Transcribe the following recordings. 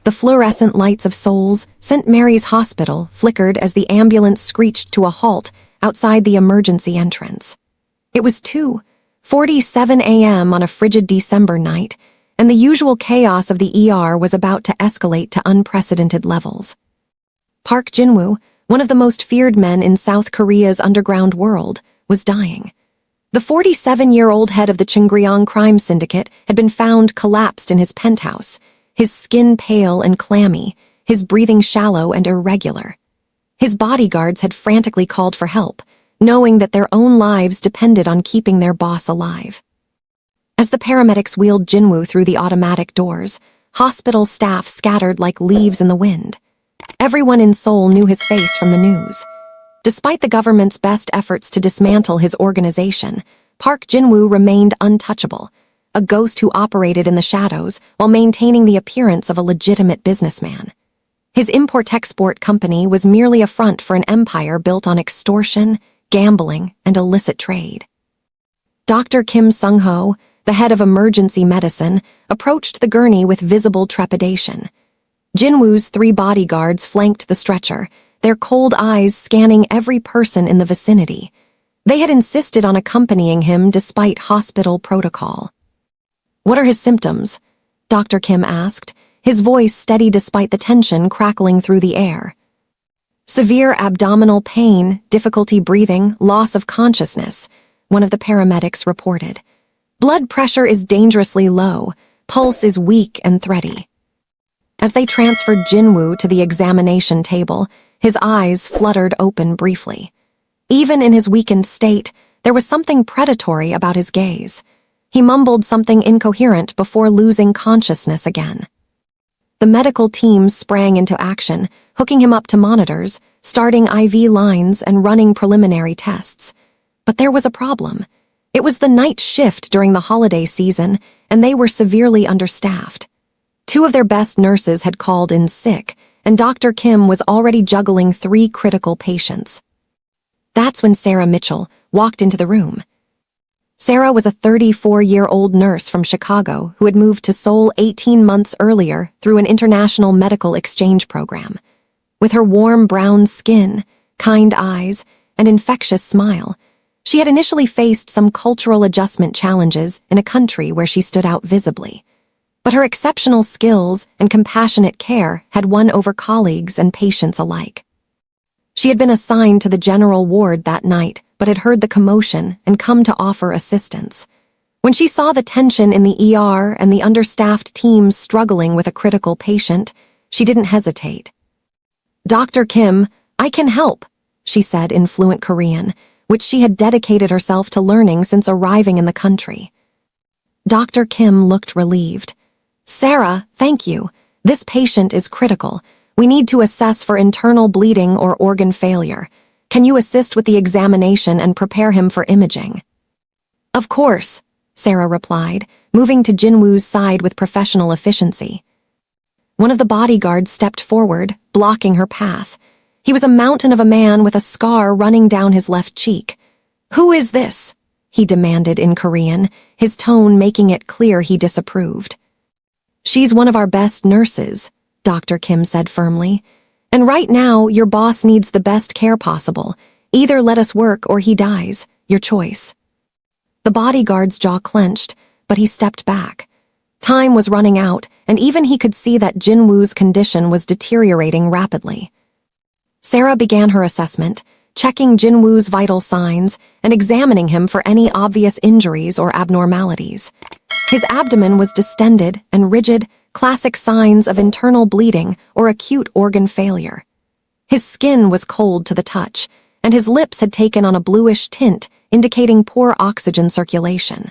The fluorescent lights of Seoul's St. Mary's Hospital flickered as the ambulance screeched to a halt outside the emergency entrance. It was 2:47 a.m. on a frigid December night, and the usual chaos of the ER was about to escalate to unprecedented levels. Park Jin-woo, one of the most feared men in South Korea's underground world, was dying. The 47-year-old head of the Chungryong crime syndicate had been found collapsed in his penthouse, his skin pale and clammy, his breathing shallow and irregular. His bodyguards had frantically called for help, knowing that their own lives depended on keeping their boss alive. As the paramedics wheeled Jin-woo through the automatic doors, hospital staff scattered like leaves in the wind. Everyone in Seoul knew his face from the news. Despite the government's best efforts to dismantle his organization, Park Jin-woo remained untouchable, a ghost who operated in the shadows while maintaining the appearance of a legitimate businessman. His import-export company was merely a front for an empire built on extortion, gambling, and illicit trade. Dr. Kim Sung-ho, the head of emergency medicine, approached the gurney with visible trepidation. Jin-woo's 3 bodyguards flanked the stretcher, their cold eyes scanning every person in the vicinity. They had insisted on accompanying him despite hospital protocol. "What are his symptoms?" Dr. Kim asked, his voice steady despite the tension crackling through the air. "Severe abdominal pain, difficulty breathing, loss of consciousness," one of the paramedics reported. "Blood pressure is dangerously low, pulse is weak and thready." As they transferred Jin-woo to the examination table, his eyes fluttered open briefly. Even in his weakened state, there was something predatory about his gaze. He mumbled something incoherent before losing consciousness again. The medical team sprang into action, hooking him up to monitors, starting IV lines and running preliminary tests. But there was a problem. It was the night shift during the holiday season, and they were severely understaffed. 2 of their best nurses had called in sick, and Dr. Kim was already juggling 3 critical patients. That's when Sarah Mitchell walked into the room. Sarah was a 34-year-old nurse from Chicago who had moved to Seoul 18 months earlier through an international medical exchange program. With her warm brown skin, kind eyes, and infectious smile, she had initially faced some cultural adjustment challenges in a country where she stood out visibly. But her exceptional skills and compassionate care had won over colleagues and patients alike. She had been assigned to the general ward that night, but had heard the commotion and come to offer assistance. When she saw the tension in the ER and the understaffed teams struggling with a critical patient, she didn't hesitate. "Dr. Kim, I can help," she said in fluent Korean, which she had dedicated herself to learning since arriving in the country. Dr. Kim looked relieved. "Sarah, thank you. This patient is critical. We need to assess for internal bleeding or organ failure. Can you assist with the examination and prepare him for imaging?" "Of course," Sarah replied, moving to Jin-woo's side with professional efficiency. One of the bodyguards stepped forward, blocking her path. He was a mountain of a man with a scar running down his left cheek. "Who is this?" he demanded in Korean, his tone making it clear he disapproved. "She's one of our best nurses," Dr. Kim said firmly. "And right now, your boss needs the best care possible. Either let us work or he dies. Your choice." The bodyguard's jaw clenched, but he stepped back. Time was running out, and even he could see that Jin-woo's condition was deteriorating rapidly. Sarah began her assessment, checking Jin-woo's vital signs and examining him for any obvious injuries or abnormalities. His abdomen was distended and rigid, classic signs of internal bleeding or acute organ failure. His skin was cold to the touch, and his lips had taken on a bluish tint, indicating poor oxygen circulation.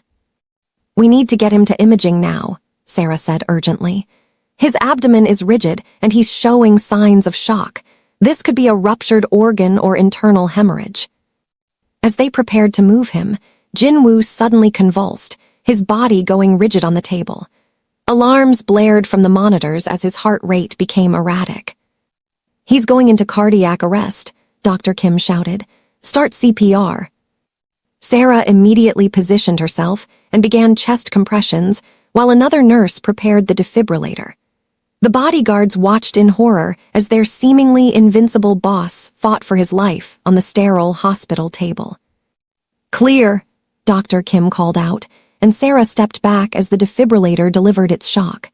"We need to get him to imaging now," Sarah said urgently. "His abdomen is rigid, and he's showing signs of shock. This could be a ruptured organ or internal hemorrhage." As they prepared to move him, Jin-woo suddenly convulsed, his body going rigid on the table. Alarms blared from the monitors as his heart rate became erratic. "He's going into cardiac arrest," Dr. Kim shouted. "Start CPR." Sarah immediately positioned herself and began chest compressions while another nurse prepared the defibrillator. The bodyguards watched in horror as their seemingly invincible boss fought for his life on the sterile hospital table. "Clear," Dr. Kim called out, and Sarah stepped back as the defibrillator delivered its shock.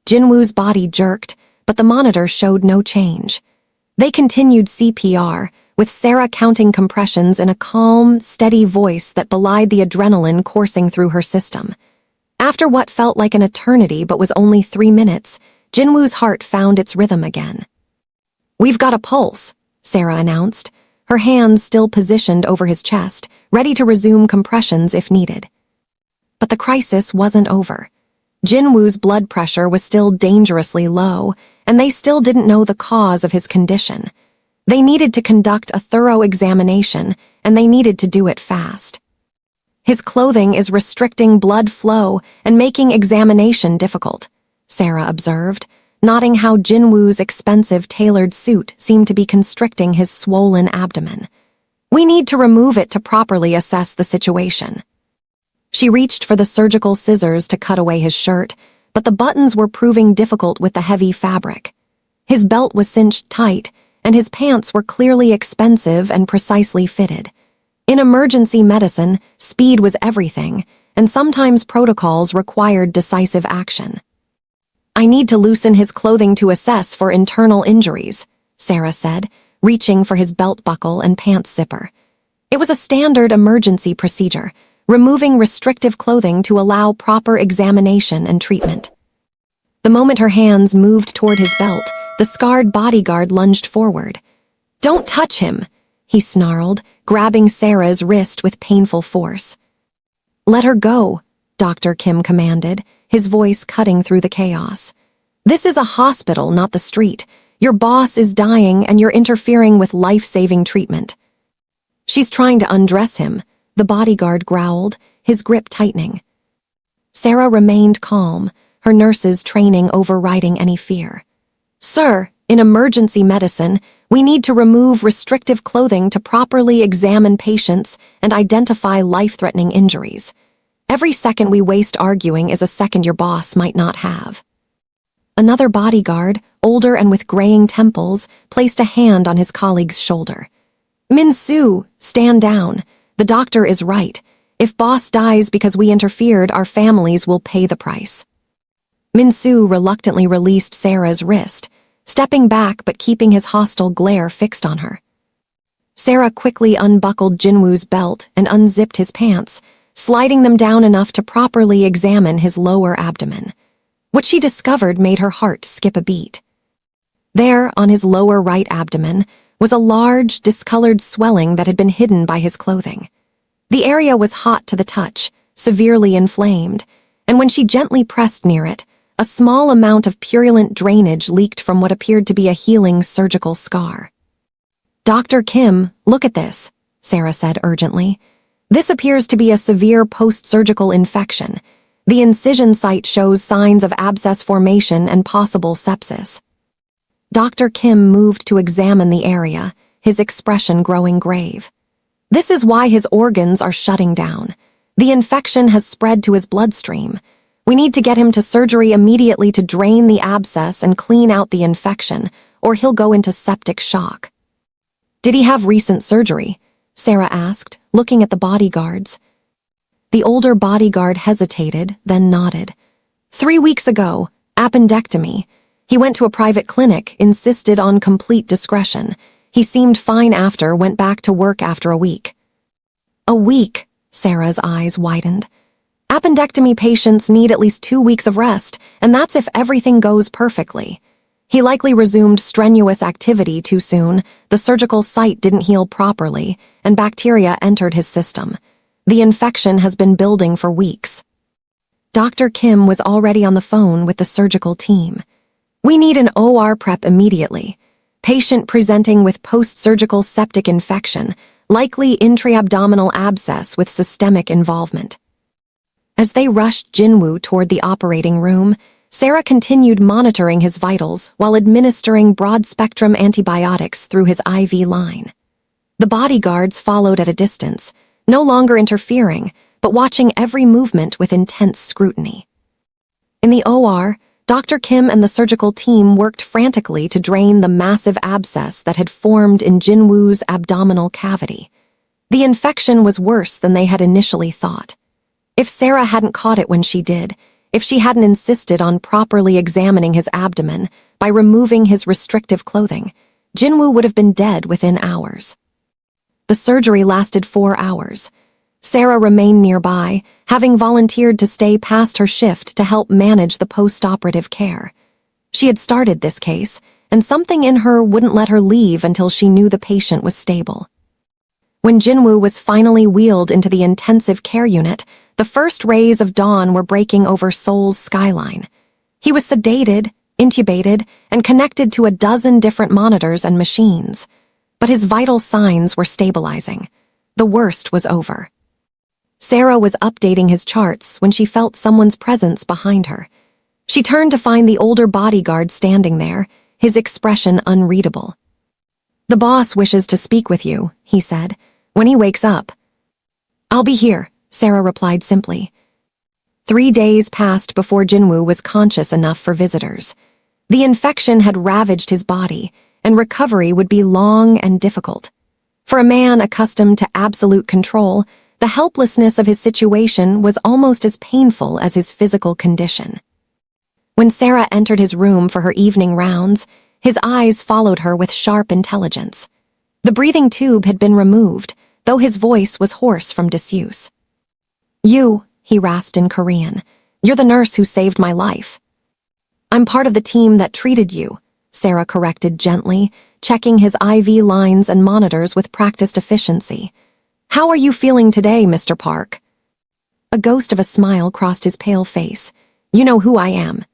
Jin Wu's body jerked, but the monitor showed no change. They continued CPR, with Sarah counting compressions in a calm, steady voice that belied the adrenaline coursing through her system. After what felt like an eternity but was only 3 minutes, Jin Wu's heart found its rhythm again. "We've got a pulse," Sarah announced, her hands still positioned over his chest, ready to resume compressions if needed. But the crisis wasn't over. Jin Wu's blood pressure was still dangerously low, and they still didn't know the cause of his condition. They needed to conduct a thorough examination, and they needed to do it fast. "His clothing is restricting blood flow and making examination difficult," Sarah observed, noting how Jin Wu's expensive tailored suit seemed to be constricting his swollen abdomen. "We need to remove it to properly assess the situation." She reached for the surgical scissors to cut away his shirt, but the buttons were proving difficult with the heavy fabric. His belt was cinched tight, and his pants were clearly expensive and precisely fitted. In emergency medicine, speed was everything, and sometimes protocols required decisive action. "I need to loosen his clothing to assess for internal injuries," Sarah said, reaching for his belt buckle and pants zipper. It was a standard emergency procedure, removing restrictive clothing to allow proper examination and treatment. The moment her hands moved toward his belt, the scarred bodyguard lunged forward. "Don't touch him," he snarled, grabbing Sarah's wrist with painful force. "Let her go," Dr. Kim commanded, his voice cutting through the chaos. "This is a hospital, not the street. Your boss is dying and you're interfering with life-saving treatment." "She's trying to undress him," the bodyguard growled, his grip tightening. Sarah remained calm, her nurses' training overriding any fear. "Sir, in emergency medicine, we need to remove restrictive clothing to properly examine patients and identify life-threatening injuries. Every second we waste arguing is a second your boss might not have." Another bodyguard, older and with graying temples, placed a hand on his colleague's shoulder. "Min-soo, stand down. The doctor is right. If boss dies because we interfered, our families will pay the price." Min-soo reluctantly released Sarah's wrist, stepping back but keeping his hostile glare fixed on her. Sarah quickly unbuckled Jin Wu's belt and unzipped his pants, sliding them down enough to properly examine his lower abdomen. What she discovered made her heart skip a beat. There, on his lower right abdomen, was a large, discolored swelling that had been hidden by his clothing. The area was hot to the touch, severely inflamed, and when she gently pressed near it, a small amount of purulent drainage leaked from what appeared to be a healing surgical scar. "Dr. Kim, look at this," Sarah said urgently. "This appears to be a severe post-surgical infection. The incision site shows signs of abscess formation and possible sepsis." Dr. Kim moved to examine the area, his expression growing grave. "This is why his organs are shutting down. The infection has spread to his bloodstream. We need to get him to surgery immediately to drain the abscess and clean out the infection, or he'll go into septic shock." "Did he have recent surgery?" Sarah asked, looking at the bodyguards. The older bodyguard hesitated, then nodded. 3 weeks ago, appendectomy. He went to a private clinic, insisted on complete discretion. He seemed fine after, went back to work after a week." "A week?" Sarah's eyes widened. "Appendectomy patients need at least 2 weeks of rest, and that's if everything goes perfectly. He likely resumed strenuous activity too soon, the surgical site didn't heal properly, and bacteria entered his system. The infection has been building for weeks." Dr. Kim was already on the phone with the surgical team. "We need an OR prep immediately. Patient presenting with post-surgical septic infection, likely intra-abdominal abscess with systemic involvement." As they rushed Jin Wu toward the operating room, Sarah continued monitoring his vitals while administering broad-spectrum antibiotics through his IV line. The bodyguards followed at a distance, no longer interfering, but watching every movement with intense scrutiny. In the OR, Dr. Kim and the surgical team worked frantically to drain the massive abscess that had formed in Jin Wu's abdominal cavity. The infection was worse than they had initially thought. If Sarah hadn't caught it when she did, if she hadn't insisted on properly examining his abdomen by removing his restrictive clothing, Jin Wu would have been dead within hours. The surgery lasted 4 hours. Sarah remained nearby, having volunteered to stay past her shift to help manage the post-operative care. She had started this case, and something in her wouldn't let her leave until she knew the patient was stable. When Jin Wu was finally wheeled into the intensive care unit, the first rays of dawn were breaking over Seoul's skyline. He was sedated, intubated, and connected to a dozen different monitors and machines. But his vital signs were stabilizing. The worst was over. Sarah was updating his charts when she felt someone's presence behind her. She turned to find the older bodyguard standing there, his expression unreadable. "The boss wishes to speak with you," he said, "when he wakes up." "I'll be here," Sarah replied simply. 3 days passed before Jin Wu was conscious enough for visitors. The infection had ravaged his body, and recovery would be long and difficult. For a man accustomed to absolute control, the helplessness of his situation was almost as painful as his physical condition. When Sarah entered his room for her evening rounds, his eyes followed her with sharp intelligence. The breathing tube had been removed, though his voice was hoarse from disuse. "You," he rasped in Korean, "you're the nurse who saved my life." "I'm part of the team that treated you," Sarah corrected gently, checking his IV lines and monitors with practiced efficiency. "How are you feeling today, Mr. Park?" A ghost of a smile crossed his pale face. "You know who I am."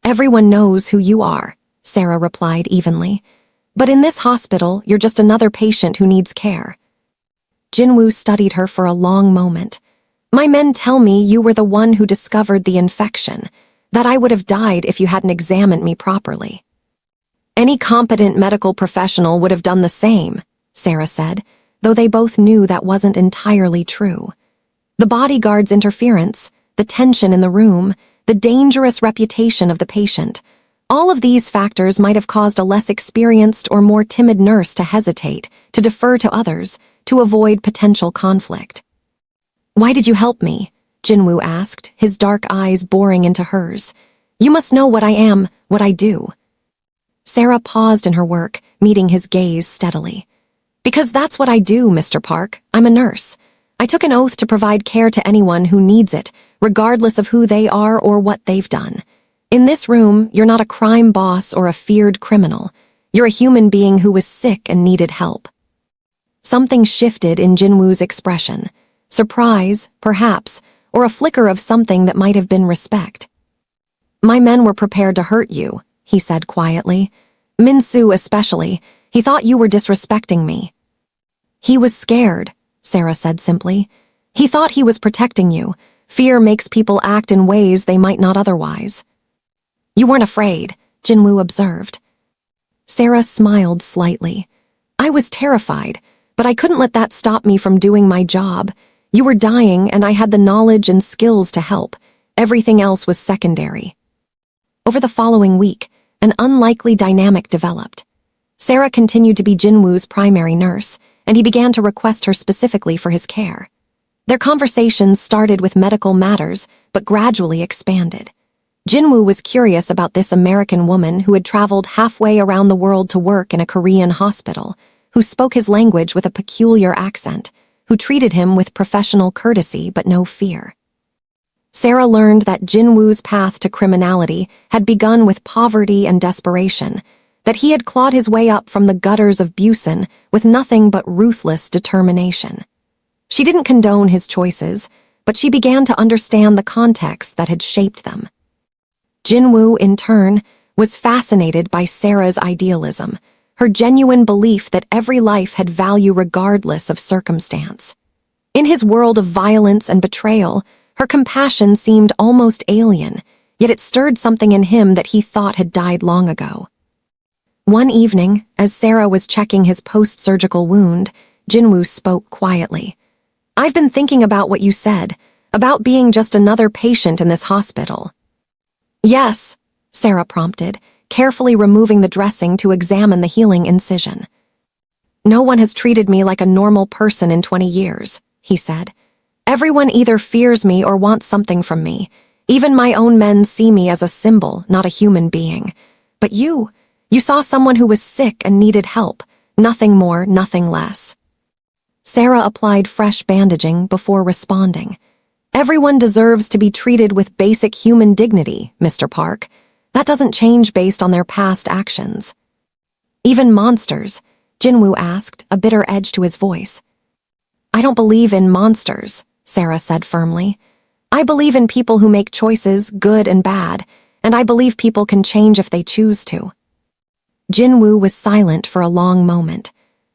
"Everyone knows who you are," Sarah replied evenly. "But in this hospital, you're just another patient who needs care." Jin Wu studied her for a long moment. "My men tell me you were the one who discovered the infection, that I would have died if you hadn't examined me properly." "Any competent medical professional would have done the same," Sarah said, though they both knew that wasn't entirely true. The bodyguard's interference, the tension in the room, the dangerous reputation of the patient, all of these factors might have caused a less experienced or more timid nurse to hesitate, to defer to others, to avoid potential conflict. "Why did you help me?" Jin Wu asked, his dark eyes boring into hers. "You must know what I am, what I do." Sarah paused in her work, meeting his gaze steadily. "Because that's what I do, Mr. Park. I'm a nurse. I took an oath to provide care to anyone who needs it, regardless of who they are or what they've done. In this room, you're not a crime boss or a feared criminal. You're a human being who was sick and needed help." Something shifted in Jin Wu's expression. Surprise, perhaps, or a flicker of something that might have been respect. "My men were prepared to hurt you," he said quietly. "Min-Soo especially. He thought you were disrespecting me." "He was scared," Sarah said simply. "He thought he was protecting you. Fear makes people act in ways they might not otherwise." "You weren't afraid," Jin Wu observed. Sarah smiled slightly. "I was terrified, but I couldn't let that stop me from doing my job. You were dying, and I had the knowledge and skills to help. Everything else was secondary." Over the following week, an unlikely dynamic developed. Sarah continued to be Jin Wu's primary nurse, and he began to request her specifically for his care. Their conversations started with medical matters, but gradually expanded. Jin Wu was curious about this American woman who had traveled halfway around the world to work in a Korean hospital, who spoke his language with a peculiar accent, who treated him with professional courtesy but no fear. Sarah learned that Jin Wu's path to criminality had begun with poverty and desperation, that he had clawed his way up from the gutters of Busan with nothing but ruthless determination. She didn't condone his choices, but she began to understand the context that had shaped them. Jin Wu, in turn, was fascinated by Sarah's idealism, her genuine belief that every life had value regardless of circumstance. In his world of violence and betrayal, her compassion seemed almost alien, yet it stirred something in him that he thought had died long ago. One evening, as Sarah was checking his post-surgical wound, Jin Wu spoke quietly. "I've been thinking about what you said, about being just another patient in this hospital." Yes, Sarah prompted, carefully removing the dressing to examine the healing incision. No one has treated me like a normal person in 20 years, he said. Everyone either fears me or wants something from me. Even my own men see me as a symbol, not a human being. But you saw someone who was sick and needed help. Nothing more, nothing less. Sarah applied fresh bandaging before responding. Everyone deserves to be treated with basic human dignity, Mr. Park. That doesn't change based on their past actions. Even monsters, Jin Wu asked, a bitter edge to his voice. I don't believe in monsters, Sarah said firmly. I believe in people who make choices, good and bad, and I believe people can change if they choose to. Jin Wu was silent for a long moment.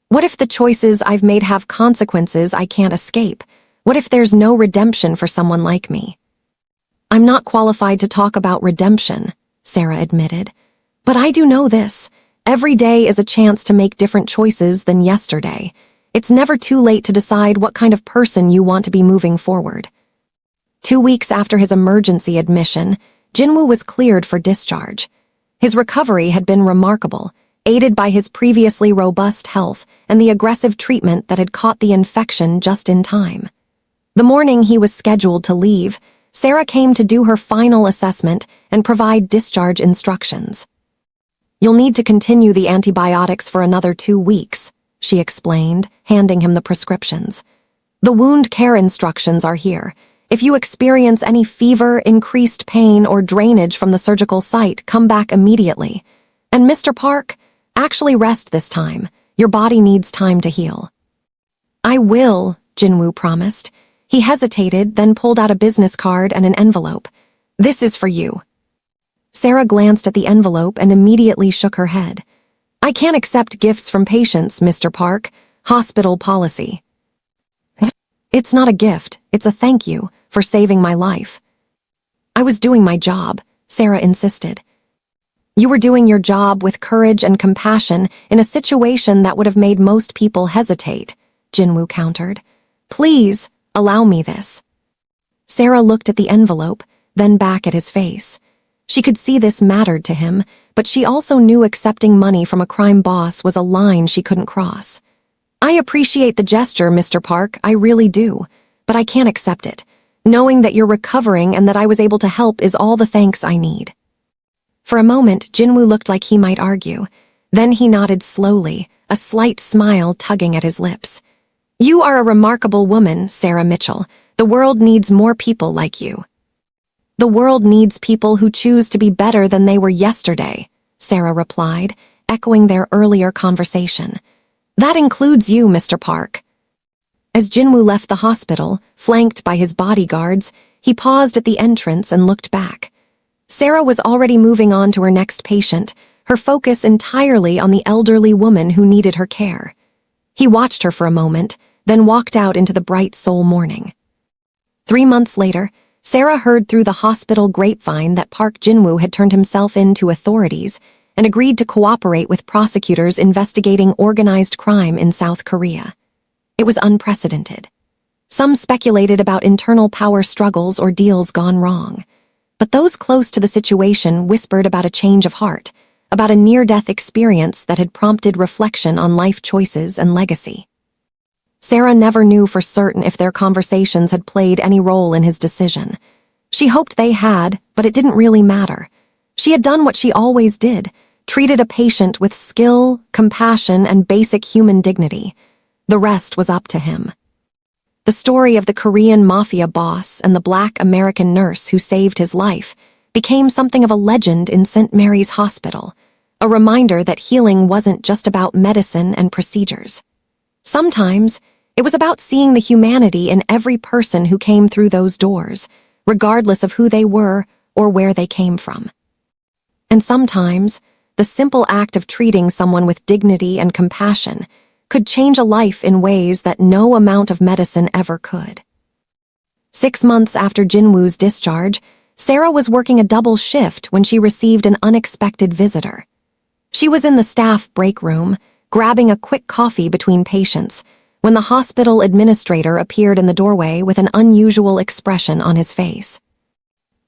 What if the choices I've made have consequences I can't escape? What if there's no redemption for someone like me? I'm not qualified to talk about redemption, Sarah admitted. But I do know this. Every day is a chance to make different choices than yesterday. It's never too late to decide what kind of person you want to be moving forward. 2 weeks after his emergency admission, Jin Wu was cleared for discharge. His recovery had been remarkable, aided by his previously robust health and the aggressive treatment that had caught the infection just in time. The morning he was scheduled to leave, Sarah came to do her final assessment and provide discharge instructions. You'll need to continue the antibiotics for another 2 weeks, she explained, handing him the prescriptions. The wound care instructions are here. If you experience any fever, increased pain, or drainage from the surgical site, come back immediately. And Mr. Park, actually rest this time. Your body needs time to heal. I will, Jin Wu promised. He hesitated, then pulled out a business card and an envelope. This is for you. Sarah glanced at the envelope and immediately shook her head. I can't accept gifts from patients, Mr. Park. Hospital policy. It's not a gift, it's a thank you for saving my life. I was doing my job, Sarah insisted. You were doing your job with courage and compassion in a situation that would have made most people hesitate, Jin Wu countered. Please, allow me this. Sarah looked at the envelope, then back at his face. She could see this mattered to him, but she also knew accepting money from a crime boss was a line she couldn't cross. I appreciate the gesture, Mr. Park, I really do, but I can't accept it. Knowing that you're recovering and that I was able to help is all the thanks I need. For a moment, Jin Wu looked like he might argue. Then he nodded slowly, a slight smile tugging at his lips. You are a remarkable woman, Sarah Mitchell. The world needs more people like you. The world needs people who choose to be better than they were yesterday, Sarah replied, echoing their earlier conversation. That includes you, Mr. Park. As Jin Wu left the hospital, flanked by his bodyguards, he paused at the entrance and looked back. Sarah was already moving on to her next patient, her focus entirely on the elderly woman who needed her care. He watched her for a moment, then walked out into the bright Seoul morning. 3 months later, Sarah heard through the hospital grapevine that Park Jin-woo had turned himself in to authorities and agreed to cooperate with prosecutors investigating organized crime in South Korea. It was unprecedented. Some speculated about internal power struggles or deals gone wrong. But those close to the situation whispered about a change of heart, about a near-death experience that had prompted reflection on life choices and legacy. Sarah never knew for certain if their conversations had played any role in his decision. She hoped they had, but it didn't really matter. She had done what she always did, treated a patient with skill, compassion, and basic human dignity. The rest was up to him. The story of the Korean Mafia boss and the Black American nurse who saved his life became something of a legend in St. Mary's Hospital, a reminder that healing wasn't just about medicine and procedures. Sometimes, it was about seeing the humanity in every person who came through those doors, regardless of who they were or where they came from. And sometimes, the simple act of treating someone with dignity and compassion could change a life in ways that no amount of medicine ever could. 6 months after Jin-woo's discharge, Sarah was working a double shift when she received an unexpected visitor. She was in the staff break room, grabbing a quick coffee between patients, when the hospital administrator appeared in the doorway with an unusual expression on his face.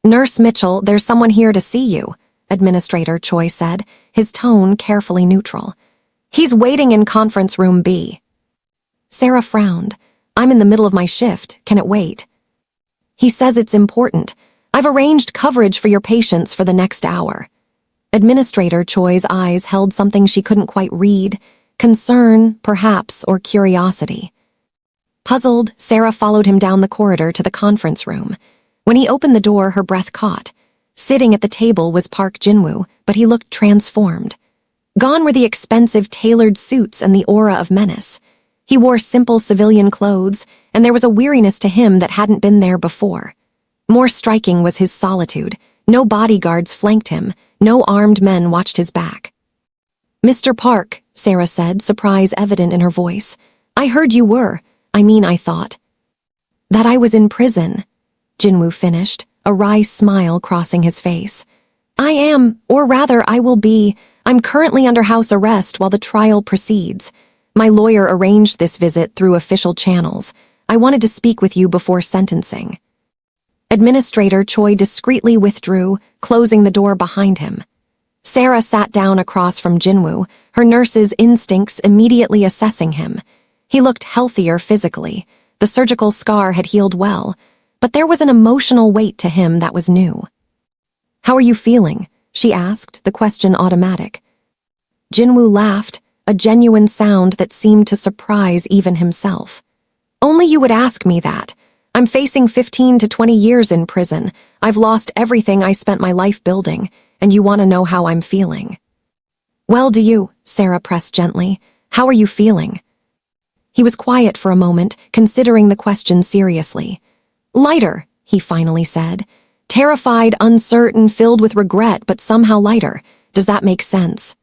"Nurse Mitchell, there's someone here to see you," Administrator Choi said, his tone carefully neutral. "He's waiting in conference room B." Sarah frowned. "I'm in the middle of my shift. Can it wait?" "He says it's important. I've arranged coverage for your patients for the next hour." Administrator Choi's eyes held something she couldn't quite read, concern, perhaps, or curiosity. Puzzled, Sarah followed him down the corridor to the conference room. When he opened the door, her breath caught. Sitting at the table was Park Jin-woo, but he looked transformed. Gone were the expensive tailored suits and the aura of menace. He wore simple civilian clothes, and there was a weariness to him that hadn't been there before. More striking was his solitude. No bodyguards flanked him. No armed men watched his back. "Mr. Park," Sarah said, surprise evident in her voice. "I heard you were. I thought." "That I was in prison," Jin-woo finished, a wry smile crossing his face. "I am, or rather I will be. I'm currently under house arrest while the trial proceeds. My lawyer arranged this visit through official channels. I wanted to speak with you before sentencing." Administrator Choi discreetly withdrew, closing the door behind him. Sarah sat down across from Jin-woo, her nurse's instincts immediately assessing him. He looked healthier physically. The surgical scar had healed well, but there was an emotional weight to him that was new. "How are you feeling?" she asked, the question automatic. Jin-woo laughed, a genuine sound that seemed to surprise even himself. "Only you would ask me that. I'm facing 15 to 20 years in prison. I've lost everything I spent my life building, and you want to know how I'm feeling." "Well, do you?" Sarah pressed gently. "How are you feeling?" He was quiet for a moment, considering the question seriously. "Lighter," he finally said. "Terrified, uncertain, filled with regret, but somehow lighter. Does that make sense?"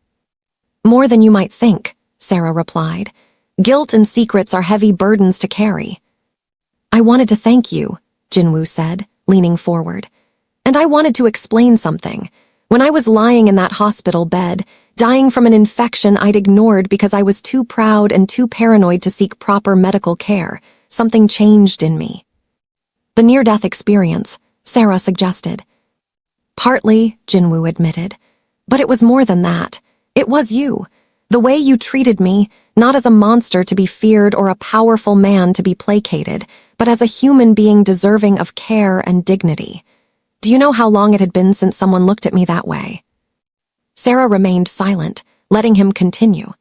"More than you might think," Sarah replied. "Guilt and secrets are heavy burdens to carry." "I wanted to thank you," Jin-woo said, leaning forward. "And I wanted to explain something. When I was lying in that hospital bed, dying from an infection I'd ignored because I was too proud and too paranoid to seek proper medical care, something changed in me." "The near-death experience," Sarah suggested. "Partly," Jin-woo admitted. "But it was more than that. It was you. The way you treated me, not as a monster to be feared or a powerful man to be placated, but as a human being deserving of care and dignity. Do you know how long it had been since someone looked at me that way?" Sarah remained silent, letting him continue.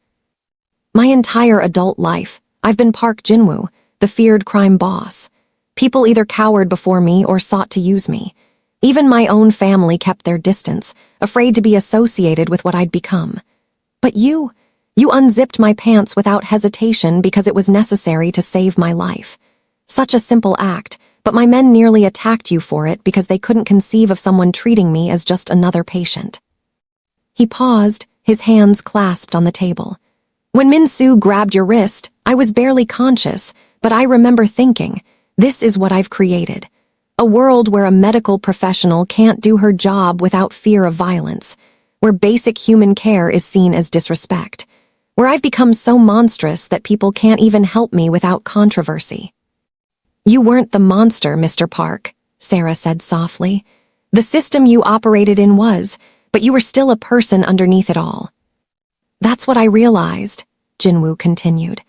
"My entire adult life, I've been Park Jin-woo, the feared crime boss. People either cowered before me or sought to use me. Even my own family kept their distance, afraid to be associated with what I'd become. But you unzipped my pants without hesitation because it was necessary to save my life. Such a simple act, but my men nearly attacked you for it because they couldn't conceive of someone treating me as just another patient." He paused, his hands clasped on the table. "When Min-soo grabbed your wrist, I was barely conscious, but I remember thinking, this is what I've created. A world where a medical professional can't do her job without fear of violence, where basic human care is seen as disrespect, where I've become so monstrous that people can't even help me without controversy." "You weren't the monster, Mr. Park," Sarah said softly. "The system you operated in was, but you were still a person underneath it all." "That's what I realized," Jin-woo continued.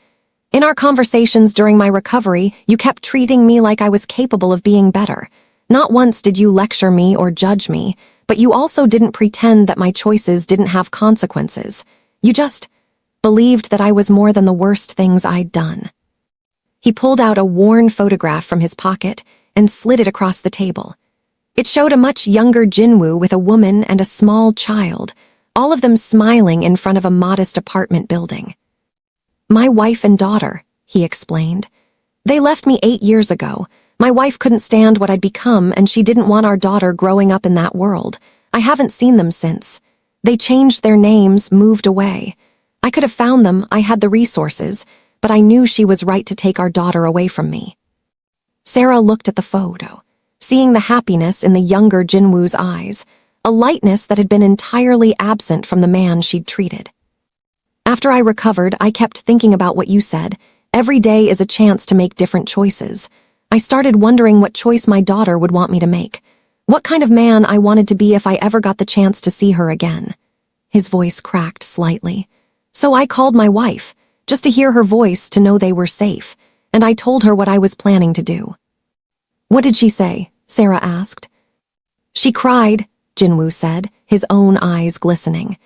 "In our conversations during my recovery, you kept treating me like I was capable of being better. Not once did you lecture me or judge me, but you also didn't pretend that my choices didn't have consequences. You just believed that I was more than the worst things I'd done." He pulled out a worn photograph from his pocket and slid it across the table. It showed a much younger Jin-woo with a woman and a small child, all of them smiling in front of a modest apartment building. "My wife and daughter," he explained. "They left me 8 years ago. My wife couldn't stand what I'd become, and she didn't want our daughter growing up in that world. I haven't seen them since. They changed their names, moved away. I could have found them, I had the resources, but I knew she was right to take our daughter away from me." Sarah looked at the photo, seeing the happiness in the younger Jin-woo's eyes, a lightness that had been entirely absent from the man she'd treated. "After I recovered, I kept thinking about what you said. Every day is a chance to make different choices. I started wondering what choice my daughter would want me to make. What kind of man I wanted to be if I ever got the chance to see her again. His voice cracked slightly. So I called my wife, just to hear her voice to know they were safe, and I told her what I was planning to do. What did she say? Sarah asked. She cried, Jin Wu said, his own eyes glistening.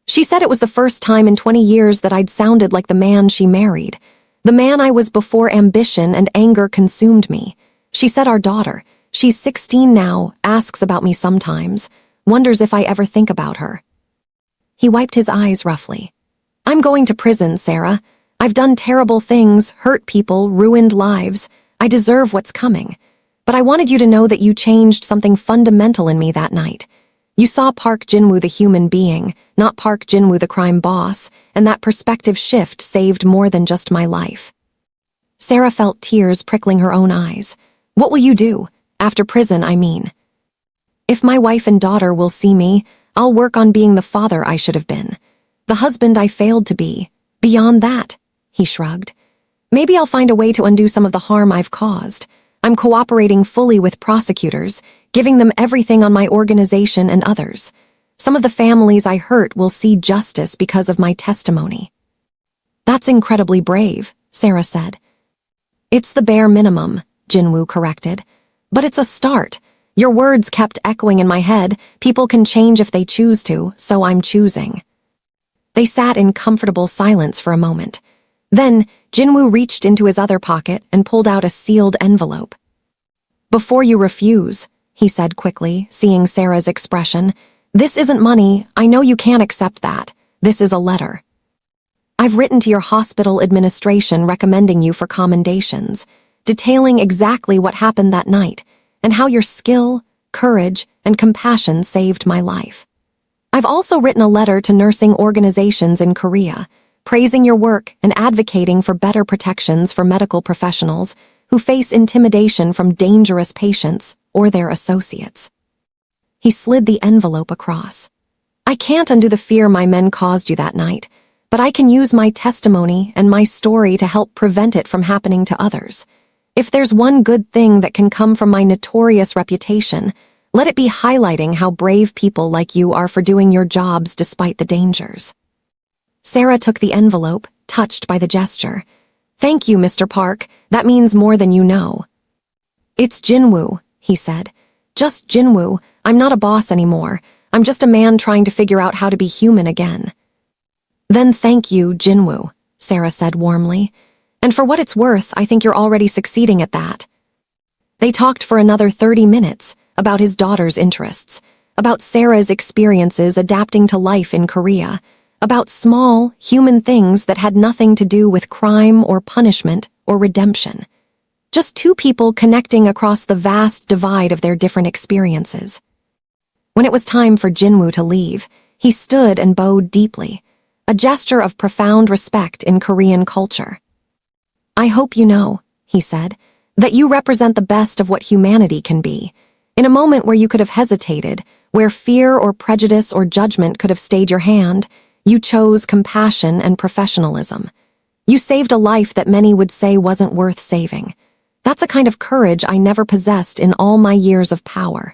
She said it was the first time in 20 years that I'd sounded like the man she married, the man I was before ambition and anger consumed me. She said our daughter, she's 16 now, asks about me sometimes, wonders if I ever think about her. He wiped his eyes roughly. I'm going to prison, Sarah. I've done terrible things, hurt people, ruined lives. I deserve what's coming. But I wanted you to know that you changed something fundamental in me that night. You saw Park Jin-woo the human being, not Park Jin-woo the crime boss, and that perspective shift saved more than just my life. Sarah felt tears prickling her own eyes. What will you do? After prison, I mean. If my wife and daughter will see me, I'll work on being the father I should have been. The husband I failed to be. Beyond that, he shrugged. Maybe I'll find a way to undo some of the harm I've caused. I'm cooperating fully with prosecutors, giving them everything on my organization and others. Some of the families I hurt will see justice because of my testimony. That's incredibly brave, Sarah said. It's the bare minimum, Jin Wu corrected. But it's a start. Your words kept echoing in my head. People can change if they choose to, so I'm choosing. They sat in comfortable silence for a moment. Then, Jin Wu reached into his other pocket and pulled out a sealed envelope. Before you refuse, he said quickly, seeing Sarah's expression, this isn't money, I know you can't accept that. This is a letter. I've written to your hospital administration recommending you for commendations, detailing exactly what happened that night, and how your skill, courage, and compassion saved my life. I've also written a letter to nursing organizations in Korea, praising your work and advocating for better protections for medical professionals who face intimidation from dangerous patients or their associates. He slid the envelope across. I can't undo the fear my men caused you that night, but I can use my testimony and my story to help prevent it from happening to others. If there's one good thing that can come from my notorious reputation, let it be highlighting how brave people like you are for doing your jobs despite the dangers. Sarah took the envelope, touched by the gesture. Thank you, Mr. Park. That means more than you know. It's Jin Wu, he said. Just Jin Wu. I'm not a boss anymore. I'm just a man trying to figure out how to be human again. Then thank you, Jin Wu, Sarah said warmly. And for what it's worth, I think you're already succeeding at that. They talked for another 30 minutes about his daughter's interests, about Sarah's experiences adapting to life in Korea, about small, human things that had nothing to do with crime or punishment or redemption. Just two people connecting across the vast divide of their different experiences. When it was time for Jin Wu to leave, he stood and bowed deeply, a gesture of profound respect in Korean culture. I hope you know, he said, that you represent the best of what humanity can be. In a moment where you could have hesitated, where fear or prejudice or judgment could have stayed your hand, you chose compassion and professionalism. You saved a life that many would say wasn't worth saving. That's a kind of courage I never possessed in all my years of power.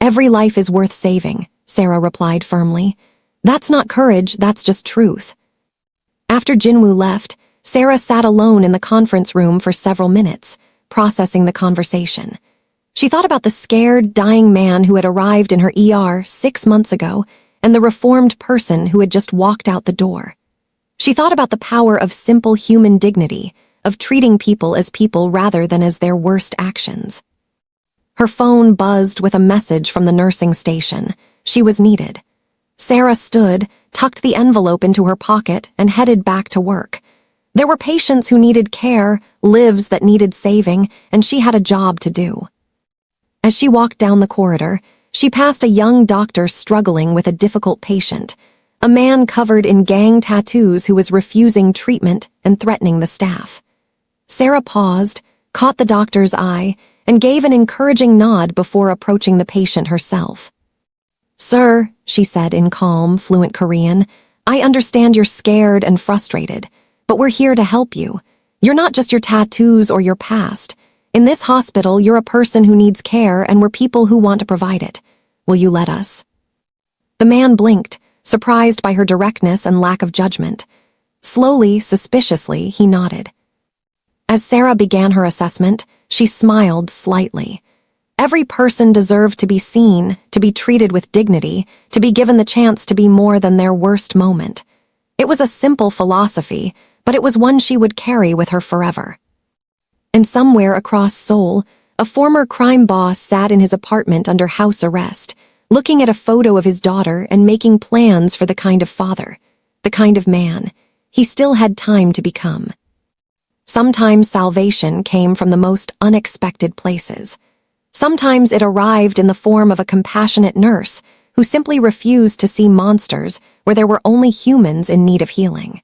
Every life is worth saving, Sarah replied firmly. That's not courage, that's just truth. After Jin Wu left, Sarah sat alone in the conference room for several minutes, processing the conversation. She thought about the scared, dying man who had arrived in her ER 6 months ago and the reformed person who had just walked out the door. She thought about the power of simple human dignity, of treating people as people rather than as their worst actions. Her phone buzzed with a message from the nursing station. She was needed. Sarah stood, tucked the envelope into her pocket, and headed back to work. There were patients who needed care, lives that needed saving, and she had a job to do. As she walked down the corridor, she passed a young doctor struggling with a difficult patient, a man covered in gang tattoos who was refusing treatment and threatening the staff. Sarah paused, caught the doctor's eye, and gave an encouraging nod before approaching the patient herself. Sir, she said in calm, fluent Korean, I understand you're scared and frustrated, but we're here to help you. You're not just your tattoos or your past. In this hospital, you're a person who needs care and we're people who want to provide it. Will you let us?" The man blinked, surprised by her directness and lack of judgment. Slowly, suspiciously, he nodded. As Sarah began her assessment, she smiled slightly. Every person deserved to be seen, to be treated with dignity, to be given the chance to be more than their worst moment. It was a simple philosophy, but it was one she would carry with her forever. And somewhere across Seoul, a former crime boss sat in his apartment under house arrest, looking at a photo of his daughter and making plans for the kind of father, the kind of man he still had time to become. Sometimes salvation came from the most unexpected places. Sometimes it arrived in the form of a compassionate nurse who simply refused to see monsters where there were only humans in need of healing.